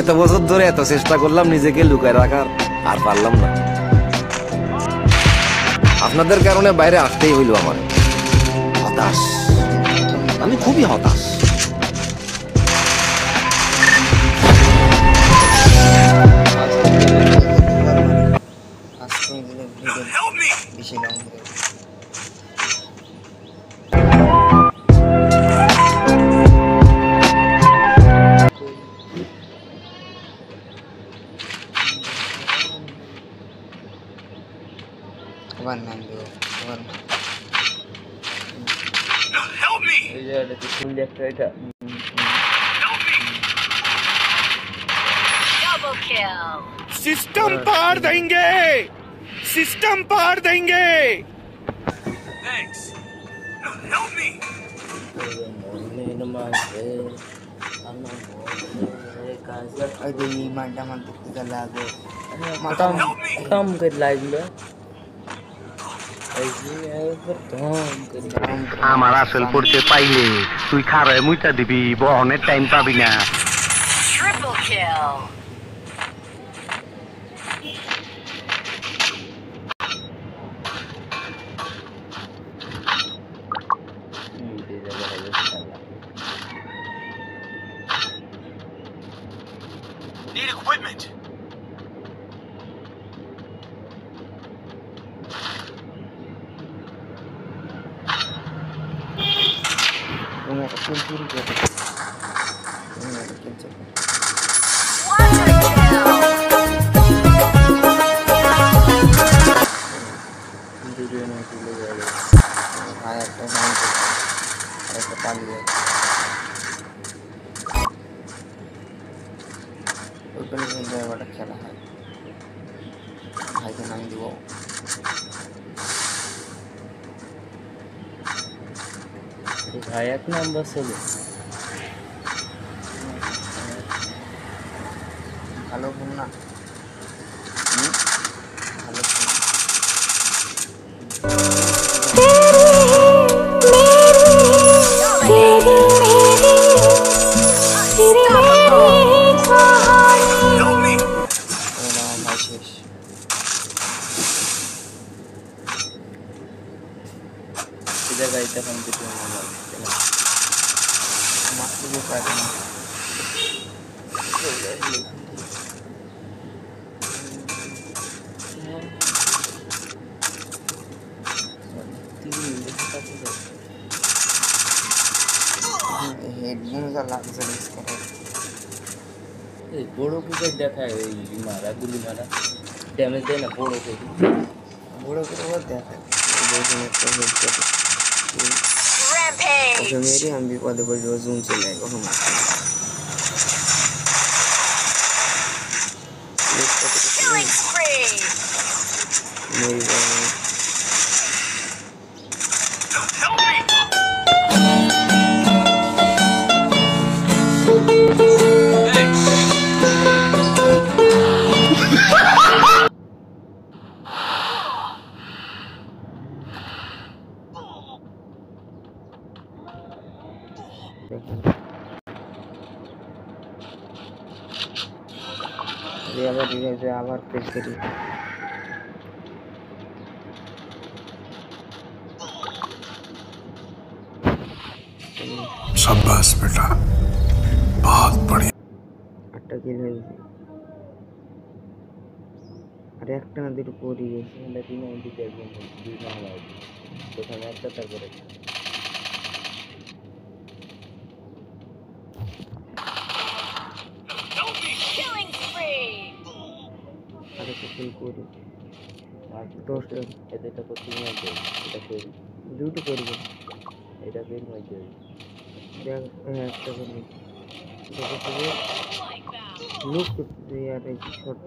এত বছর ধরে এত চেষ্টা করলাম নিজেকে লুকায় রাখার, আর পারলাম না। আপনাদের কারণে বাইরে আসতেই হইল আমার। হতাশ, আমি খুবই হতাশ। सिस्टम पार देंगे, सिस्टम पार देंगे। Help me. আমার আসল পড়তে পাইলে তুই খারায় মুইতা দিবি, বহনের টাইম পাবি না। Triple kill. Need equipment. খেলা হয় ভাইকে নাম দিব। ভাই এক নাম্বার চলে ভালো ফোন না, ভালো ফোন। গাড়িটা কমপ্লিট হয়ে গেল। বড় কুকুর দেখায় ওই মারা গুলি মারা ড্যামেজ দেয় না, বড় কুকুর দেখায়। ওকে মেরে আমি বিপদে পড়ি, ও জুম চলে যায় কখন। আবার প্রেস করি। शाबाश बेटा, बहुत बढ़िया। 8টা কিল হয়েছে, আর একটা না দুটো পরি গেছে। প্রথমে একটা তারপরে আরেকটা কিল করি। আর 10টা এদেরটা করতে হয়েছে, এটা করি, দুটো করবো। এটা বের হয়েছে। একটা করবো লুক করতে আর শর্ট